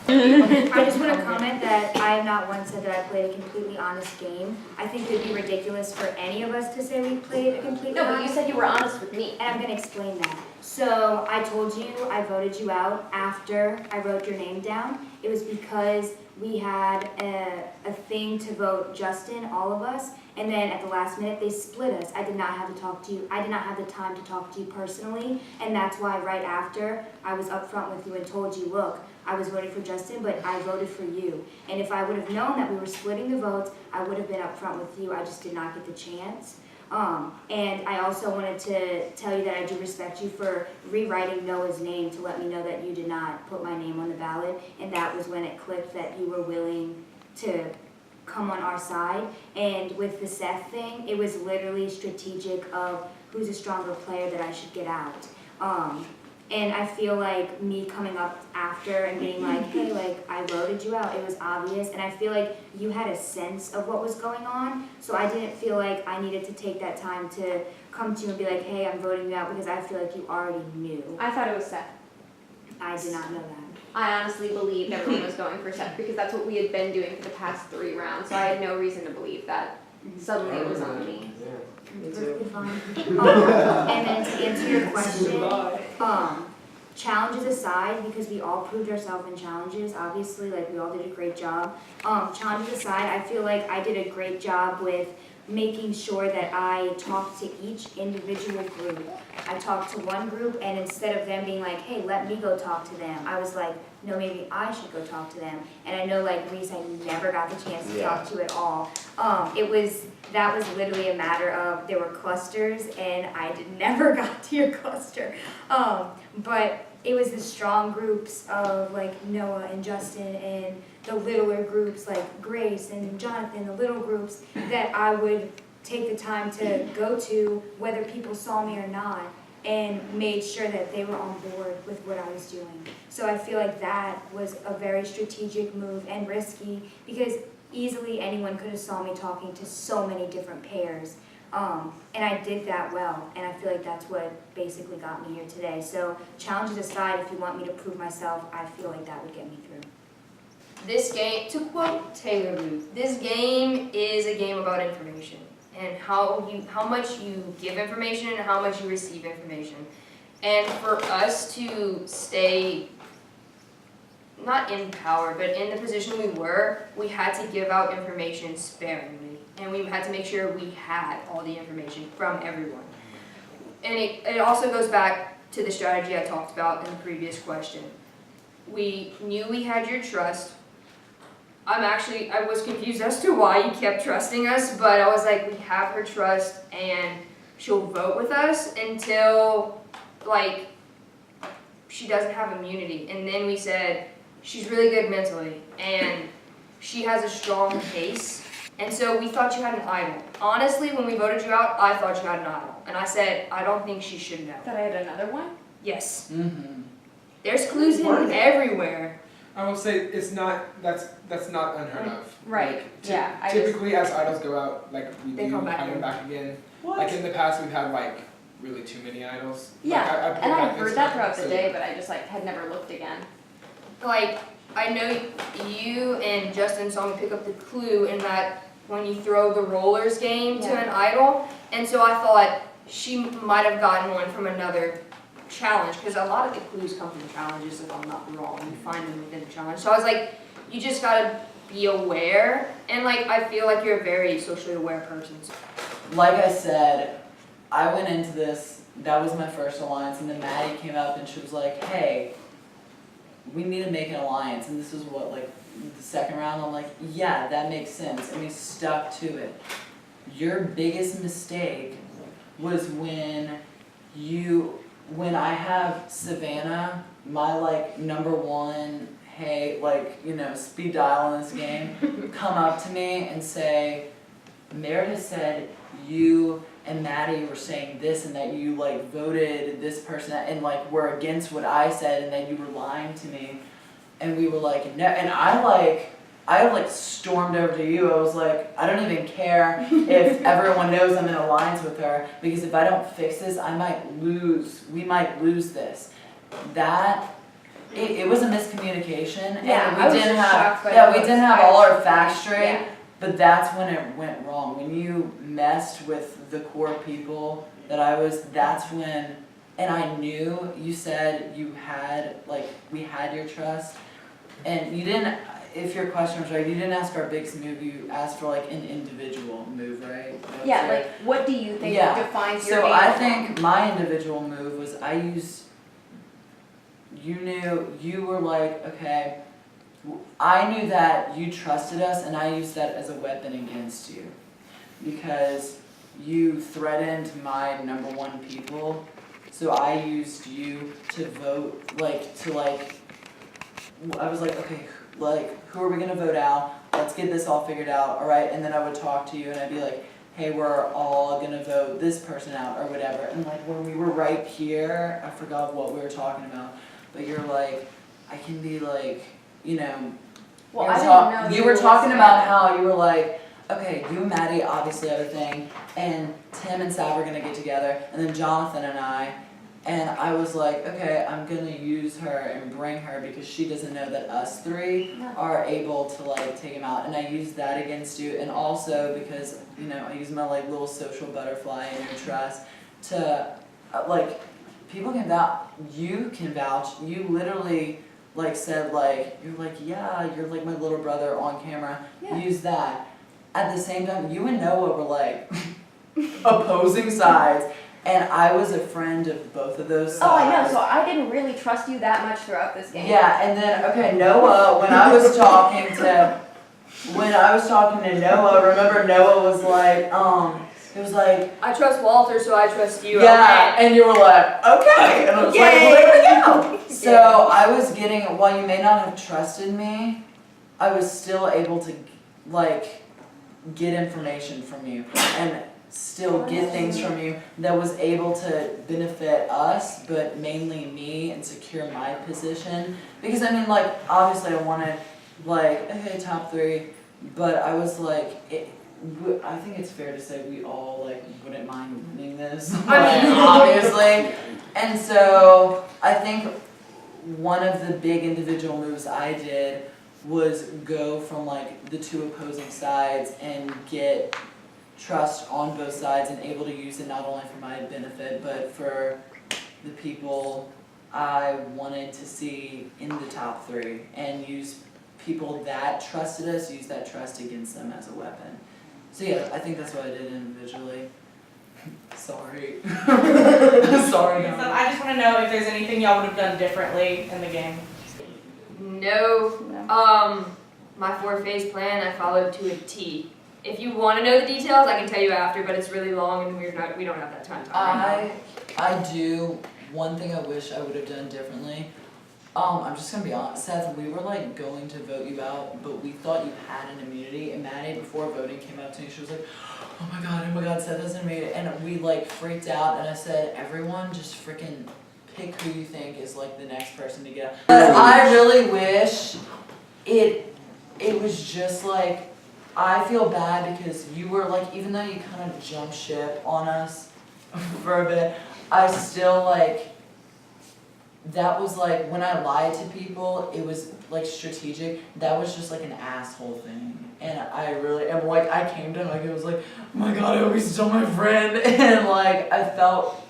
I just want to comment that I have not once said that I played a completely honest game. I think it would be ridiculous for any of us to say we played a completely honest game. No, but you said you were honest with me. And I'm going to explain that. So I told you I voted you out after I wrote your name down. It was because we had a thing to vote Justin, all of us, and then at the last minute they split us. I did not have to talk to you. I did not have the time to talk to you personally, and that's why right after I was upfront with you and told you, look, I was voting for Justin, but I voted for you. And if I would have known that we were splitting the votes, I would have been upfront with you. I just did not get the chance. And I also wanted to tell you that I do respect you for rewriting Noah's name to let me know that you did not put my name on the ballot, and that was when it clicked that you were willing to come on our side. And with the Seth thing, it was literally strategic of who's a stronger player that I should get out. And I feel like me coming up after and being like, hey, like, I voted you out, it was obvious, and I feel like you had a sense of what was going on, so I didn't feel like I needed to take that time to come to you and be like, hey, I'm voting you out, because I feel like you already knew. I thought it was Seth. I did not know that. I honestly believed everyone was going for Seth, because that's what we had been doing for the past 3 rounds, so I had no reason to believe that suddenly it was on me. Perfectly fine. And then to answer your question, challenges aside, because we all proved ourselves in challenges, obviously, like we all did a great job. Challenges aside, I feel like I did a great job with making sure that I talked to each individual group. I talked to one group, and instead of them being like, hey, let me go talk to them, I was like, no, maybe I should go talk to them. And I know, like, Reese, I never got the chance to talk to at all. That was literally a matter of there were clusters, and I never got to your cluster. But it was the strong groups of, like, Noah and Justin, and the littler groups like Grace and Jonathan, the little groups that I would take the time to go to whether people saw me or not, and made sure that they were on board with what I was doing. So I feel like that was a very strategic move and risky, because easily anyone could have saw me talking to so many different pairs. And I did that well, and I feel like that's what basically got me here today. So challenges aside, if you want me to prove myself, I feel like that would get me through. This game, to quote Taylor Booth, this game is a game about information and how much you give information and how much you receive information. And for us to stay, not in power, but in the position we were, we had to give out information sparingly. And we had to make sure we had all the information from everyone. And it also goes back to the strategy I talked about in the previous question. We knew we had your trust. I was confused as to why you kept trusting us, but I was like, we have her trust and she'll vote with us until, like, she doesn't have immunity. And then we said, she's really good mentally and she has a strong case. And so we thought you had an idol. Honestly, when we voted you out, I thought you had an idol. And I said, I don't think she should know. That I had another one? Yes. Mm-hmm. There's clues hidden everywhere. I will say it's not, that's not unheard of. Right, yeah. Typically as idols go out, like we They do come back have them in. back again. What? Like in the past we've had like really too many idols. Yeah, Like, and I I heard that throughout the so- day, but I just like had never looked again. Like, I know you and Justin saw me pick up the clue in that when you throw the rollers game to an idol. And so I thought she might have gotten one from another challenge, because a lot of the clues come from challenges, if I'm not wrong. You find them within the challenge. So I was like, you just gotta be aware. And like, I feel like you're a very socially aware person. Like I said, I went into this, that was my first alliance, and then Maddie came up and she was like, hey, we need to make an alliance, and this was what, like, the second round? I'm like, yeah, that makes sense, and we stuck to it. Your biggest mistake was when when I have Savannah, my like number one, hey, like, you know, speed dial in this game, come up to me and say, Meredith said you and Maddie were saying this and that you like voted this person and like were against what I said and that you were lying to me. And we were like, no, and I stormed over to you. I was like, I don't even care if everyone knows I'm in alliance with her, because if I don't fix this, we might lose this. It was a miscommunication, Yeah, and I was we didn't shocked by have, those. we didn't have all our facts straight, Yeah. but that's when it went wrong. When you messed with the core people that's when, and I knew you said you had, like, we had your trust, and you didn't, if your question was right, you didn't ask our biggest move, you asked for like an individual move, right? Yeah, like, what do you think defines your So game? I think my individual move was you were like, okay, I knew that you trusted us, and I used that as a weapon against you, because you threatened my number one people, so I used you to vote, I was like, okay, like, who are we gonna vote out? Let's get this all figured out, all right? And then I would talk to you, and I'd be like, hey, we're all gonna vote this person out, or whatever. And like, when we were right here, I forgot what we were talking about, but you're like, I can be like, you know, well, I didn't know you were talking about how you were like, okay, you and Maddie obviously had a thing, and Tim and Sav are gonna get together, and then Jonathan and I was like, okay, I'm gonna use her and bring her because she doesn't know that us three are able to like take him out, and I used that against you, and also because, you know, I used my like little social butterfly and your trust to, like, people can vouch, you can vouch, you literally like said like, you're like, yeah, you're like my little brother on camera, use that. At the same time, you and Noah were like opposing sides, and I was a friend of both of those sides. Oh, I know, so I didn't really trust you that much throughout this game. Yeah, and then, okay, Noah, when I was talking to Noah, remember Noah was like, it was like, I trust Walter, so I trust you. yeah, and you were like, okay, and I was like, well, there we go. So I was getting, while you may not have trusted me, I was still able to, like, get information from you, and still get things from you that was able to benefit us, but mainly me, and secure my position. Because I mean, like, obviously I wanted, like, okay, top 3, but I was like, I think it's fair to say we all like wouldn't mind winning this, like, obviously. And so I think one of the big individual moves I did was go from like the two opposing sides and get trust on both sides and able to use it not only for my benefit but for the people I wanted to see in the top 3, and use people that trusted us, use that trust against them as a weapon. So yeah, I think that's what I did individually. Sorry. Sorry. So I just want to know if there's anything y'all would have done differently in the game. No. My 4-phase plan I followed to a T. If you want to know the details, I can tell you after, but it's really long and we don't have that time to talk right now. I do. One thing I wish I would have done differently. I'm just gonna be honest, Seth, we were like going to vote you out, but we thought you had an immunity, and Maddie before voting came up to me, she was like, oh my god, Seth has an immunity, and we like freaked out, and I said, everyone just freaking pick who you think is like the next person to get out. But I really wish it was just like, I feel bad because you were like, even though you kind of jumped ship on us for a bit, I still like, that was like, when I lied to people, it was like strategic. That was just like an asshole thing. And I really, and like, I came to him, like, it was like, oh my god, I hope he's still my friend. And like, I felt,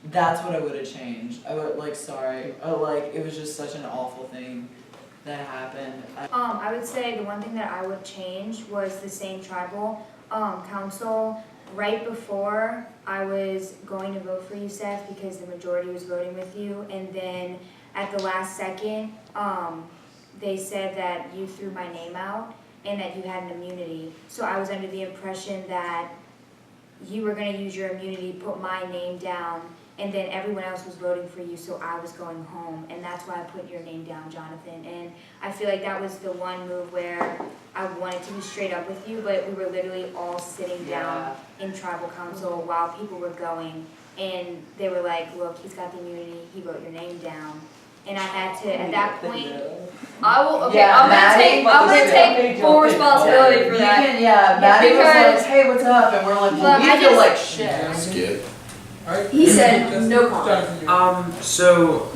that's what I would have changed. I would, like, sorry. Like, it was just such an awful thing that happened. I would say the one thing that I would change was the same tribal council. Right before I was going to vote for you, Seth, because the majority was voting with you, and then at the last second, they said that you threw my name out and that you had an immunity. So I was under the impression that you were going to use your immunity, put my name down, and then everyone else was voting for you, so I was going home, and that's why I put your name down, Jonathan. And I feel like that was the one move where I wanted to be straight up with you, but we were literally all sitting down in tribal council while people were going, and they were like, look, he's got the immunity, he wrote your name down. And I had to, at that point, I will. Okay, I'm gonna take full responsibility for that. Maddie was Because- like, hey, what's up? And we're like, well, Look, we I feel just- like shit. Skip. He said no comment. So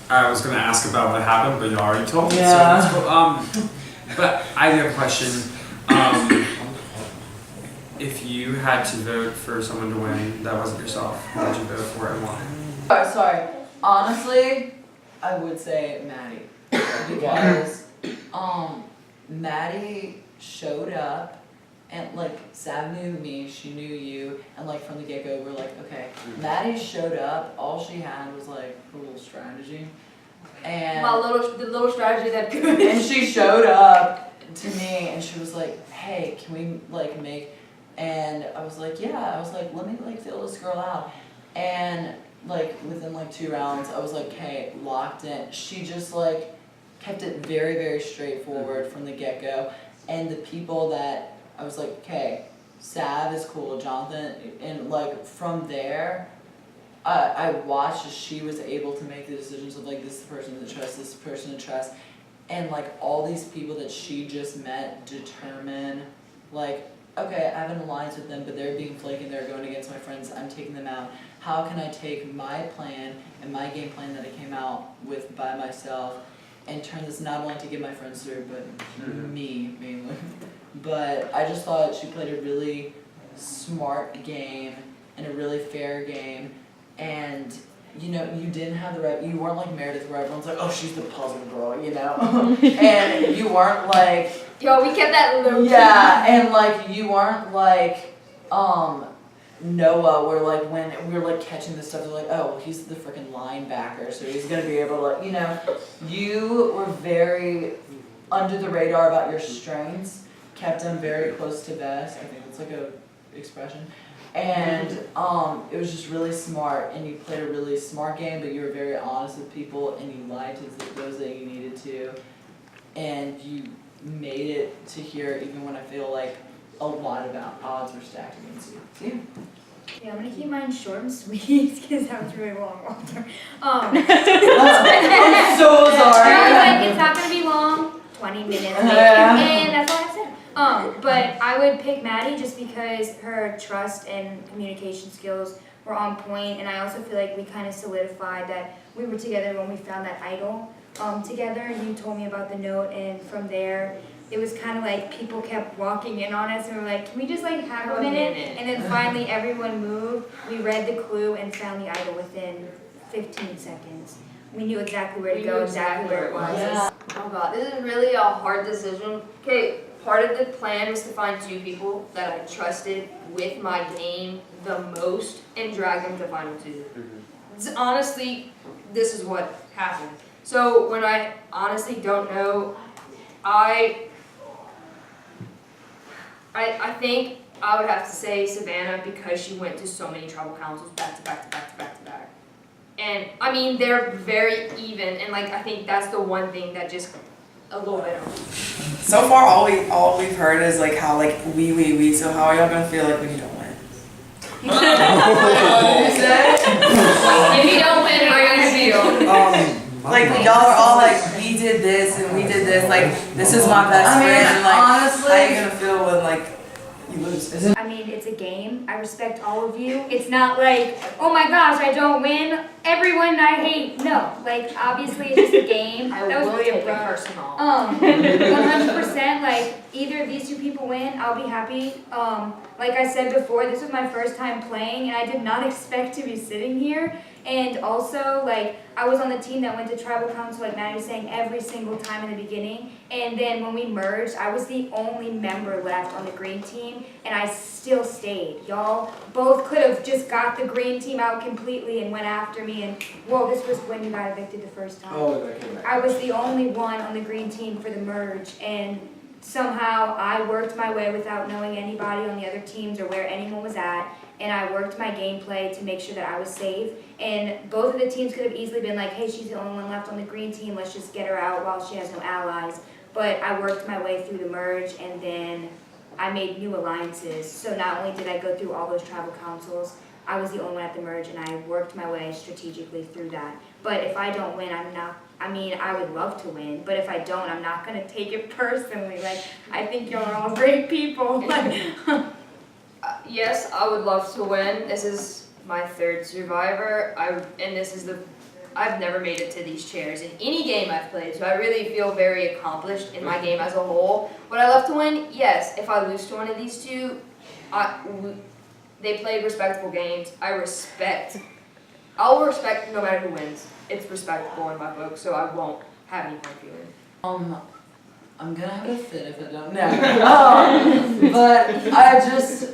I was gonna ask about what happened, but you already told me. Yeah. So that's cool. But I have a question. If you had to vote for someone to win that wasn't yourself, who would you vote for and why? Sorry. Honestly, I would say Maddie. Because Maddie showed up and like Sav knew me, she knew you, and like from the get-go we're like, okay, Maddie showed up, all she had was like a little strategy. And The little strategy that could. and she showed up to me and she was like, hey, can we like make, and I was like, yeah, I was like, let me like feel this girl out. And like within like 2 rounds, I was like, okay, locked in. She just like kept it very, very straightforward from the get-go. And the people that I was like, okay, Sav is cool, Jonathan, and like from there, I watched as she was able to make the decisions of like, this is the person to trust, this is the person to trust. And like all these people that she just met determine like, okay, I have an alliance with them, but they're being flaky and they're going against my friends, I'm taking them out. How can I take my plan and my game plan that I came out with by myself and turn this not only to get my friends through, but me mainly. But I just thought she played a really smart game and a really fair game. And you know, you didn't have the you weren't like Meredith where everyone's like, oh, she's the puzzle girl, you know? And you weren't like, Yo, we kept that low. yeah, and like you weren't like Noah, where like when we were like catching this stuff, they're like, oh, well, he's the freaking linebacker, so he's gonna be able to, like, you know, you were very under the radar about your strengths, kept them very close to vest. I think that's like a expression. And it was just really smart, and you played a really smart game, but you were very honest with people, and you lied to those that you needed to, and you made it to here even when I feel like a lot of odds were stacked against you. See? Yeah, I'm gonna keep mine short and sweet because that was really long, Walter. I'm so sorry. I was like, it's not gonna be long, 20 minutes maybe, and that's all I said. But I would pick Maddie just because her trust and communication skills were on point, and I also feel like we kind of solidified that we were together when we found that idol together. You told me about the note, and from there, it was kind of like people kept walking in on us, and we were like, can we just like have a minute? And then finally everyone moved. We read the clue and found the idol within 15 seconds. We knew exactly where to go, exactly where it was. Yeah. Oh god, this is really a hard decision. Okay, part of the plan was to find 2 people that I trusted with my game the most and drag them to final 2. Honestly, this is what happened. So when I honestly don't know, I think I would have to say Savannah because she went to so many tribal councils back to back to back to back to back. And I mean, they're very even, and like I think that's the one thing that just a little bit of. So far, all we've heard is like how like we. So how are y'all gonna feel like when you don't win? If you don't win, how are you gonna feel? Like y'all are all like, we did this and we did this. Like this is my best friend. And like, honestly, how are you gonna feel when like you lose? I mean, it's a game. I respect all of you. It's not like, oh my gosh, I don't win. Everyone I hate. No, like obviously it's just a game. I That was will really take it abrupt. personal. 100%. Like either of these 2 people win, I'll be happy. Like I said before, this was my first time playing, and I did not expect to be sitting here. And also, like, I was on the team that went to tribal council, like Maddie was saying, every single time in the beginning. And then when we merged, I was the only member left on the green team, and I still stayed. Y'all both could have just got the green team out completely and went after me. And, well, this was when you got evicted the first time. Oh, that came back. I was the only one on the green team for the merge, and somehow I worked my way without knowing anybody on the other teams or where anyone was at, and I worked my gameplay to make sure that I was safe. And both of the teams could have easily been like, hey, she's the only one left on the green team, let's just get her out while she has no allies. But I worked my way through the merge, and then I made new alliances. So not only did I go through all those tribal councils, I was the only one at the merge, and I worked my way strategically through that. But if I don't win, I would love to win, but if I don't, I'm not gonna take it personally. Like, I think y'all are all great people. Yes, I would love to win. This is my third Survivor. I've never made it to these chairs in any game I've played, so I really feel very accomplished in my game as a whole. Would I love to win? Yes. If I lose to one of these two, they played respectable games. I'll respect no matter who wins. It's respectable in my book, so I won't have any hard feelings. I'm gonna have a fit if I don't know. But I just,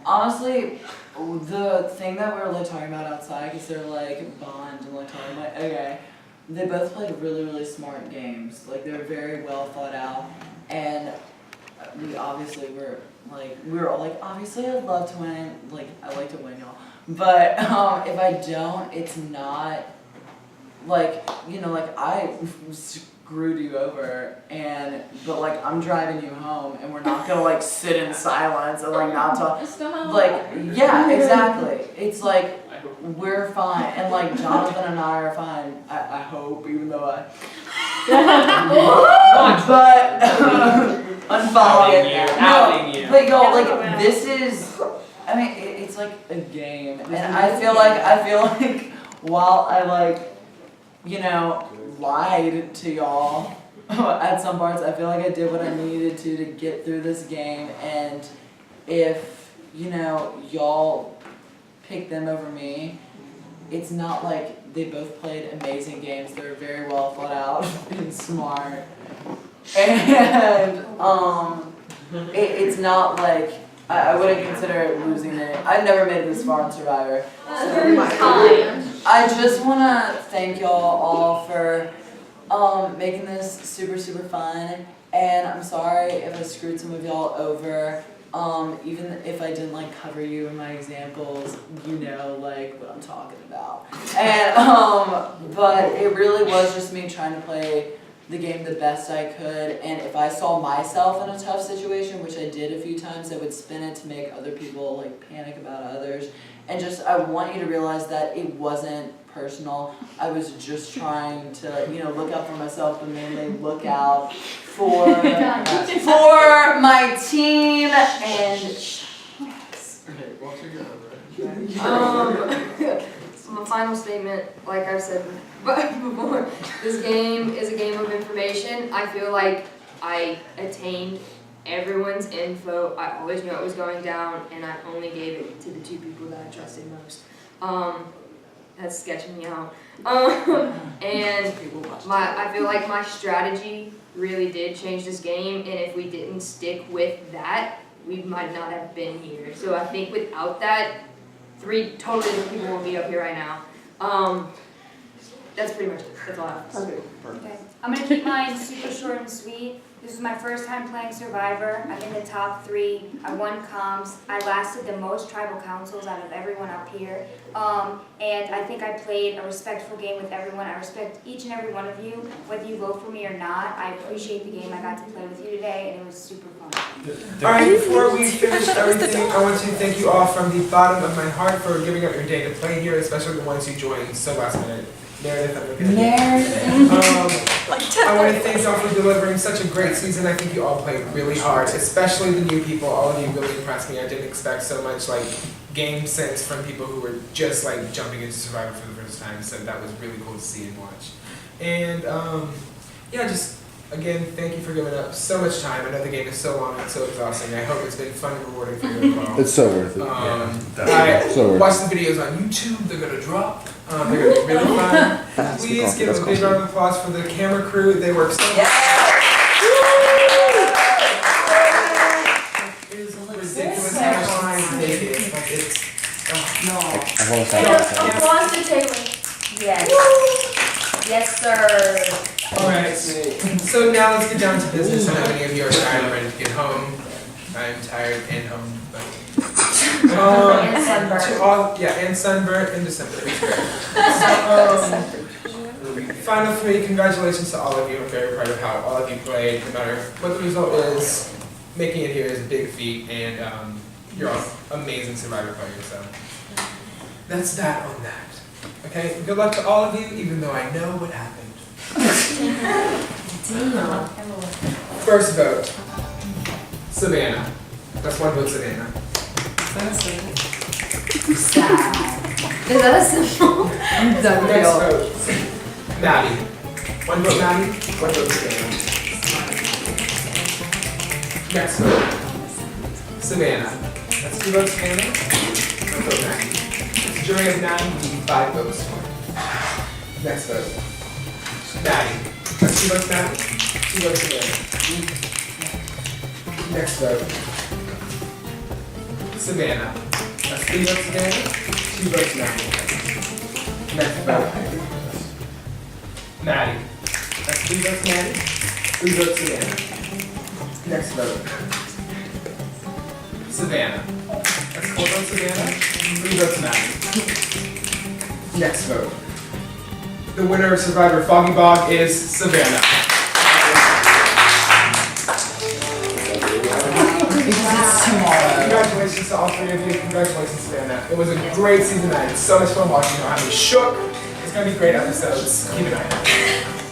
honestly, the thing that we're like talking about outside, because they're like bond and like talking about, okay, they both played really, really smart games. Like, they're very well thought out, and we obviously were all like, obviously I'd love to win, like, I like to win, y'all. But if I don't, it's not, like, you know, like, I screwed you over, but like, I'm driving you home, and we're not gonna like sit in silence and like not talk. Like, yeah, exactly. It's like, we're fine, and like, Jonathan and I are fine. I hope, even though but unfollowing Outing you. But y'all, like, this is, I mean, it's like a game, and I feel like while I like, you know, lied to y'all at some parts, I feel like I did what I needed to get through this game. And if, you know, y'all pick them over me, it's not like they both played amazing games. They're very well thought out and smart, and it's not like I wouldn't consider it losing it. I've never made it this far in Survivor. I just want to thank y'all all for making this super, super fun. And I'm sorry if I screwed some of y'all over. Even if I didn't like cover you in my examples, you know like what I'm talking about. And but it really was just me trying to play the game the best I could, and if I saw myself in a tough situation, which I did a few times, I would spin it to make other people like panic about others. And just, I want you to realize that it wasn't personal. I was just trying to, you know, look out for myself, but mainly look out for my team. And My final statement, like I've said before, this game is a game of information. I feel like I attained everyone's info. I always knew what was going down, and I only gave it to the two people that I trusted most. That's sketching me out. And I feel like my strategy really did change this game, and if we didn't stick with that, we might not have been here. So I think without that, 3 totally different people will be up here right now. That's pretty much it. That's all I have to say. Okay. I'm gonna keep mine super short and sweet. This is my first time playing Survivor. I'm in the top 3. I won comms. I lasted the most tribal councils out of everyone up here. And I think I played a respectful game with everyone. I respect each and every one of you, whether you vote for me or not. I appreciate the game I got to play with you today, and it was super fun. Alright, before we finish everything, I want to thank you all from the bottom of my heart for giving up your day to play here, especially the ones who joined so last minute. Meredith, I'm looking at you. I want to thank y'all for delivering such a great season. I think you all played really hard, especially the new people. All of you really impressed me. I didn't expect so much like game sense from people who were just like jumping into Survivor for the first time. So that was really cool to see and watch. And yeah, just again, thank you for giving up so much time. I know the game is so long and so exhausting. I hope it's been fun and rewarding for you as well. It's so worth it. I watched the videos on YouTube. They're gonna drop. They're going to be really fun. Please give a big round of applause for the camera crew. They work so hard. It is ridiculous how much time they get. Like it's, I want to say Who wants to take it? Yes. Yes, sir. Alright, so now let's get down to business. I know many of you are tired and ready to get home. I'm tired and home, but. And sunburned. To all, yeah, and sunburnt in December. It's great. Final three, congratulations to all of you. I'm very proud of how all of you played. No matter what the result is, making it here is a big feat, and you're all amazing Survivor players. So that's that on that. Okay, good luck to all of you, even though I know what happened. First vote, Savannah. That's one vote, Savannah. Is that a symbol? Done Next deal. vote, Maddie. One vote, Maddie. One vote, Savannah. Next vote, Savannah. That's 2 votes, Savannah. 1 vote, Maddie. It's a jury of 9, we need 5 votes. Next vote, Maddie. That's 2 votes, Maddie. 2 votes, Savannah. Next vote, Savannah. That's 3 votes, Savannah. 2 votes, Maddie. Next vote, Maddie. That's 3 votes, Maddie. 3 votes, Savannah. Next vote, Savannah. That's 4 votes, Savannah. 3 votes, Maddie. Next vote. The winner of Survivor Foggy Bog is Savannah. Congratulations to all 3 of you. Congratulations, Savannah. It was a great season 9. It's so much fun watching you know how we shook. It's going to be great episodes. Keep an eye on it.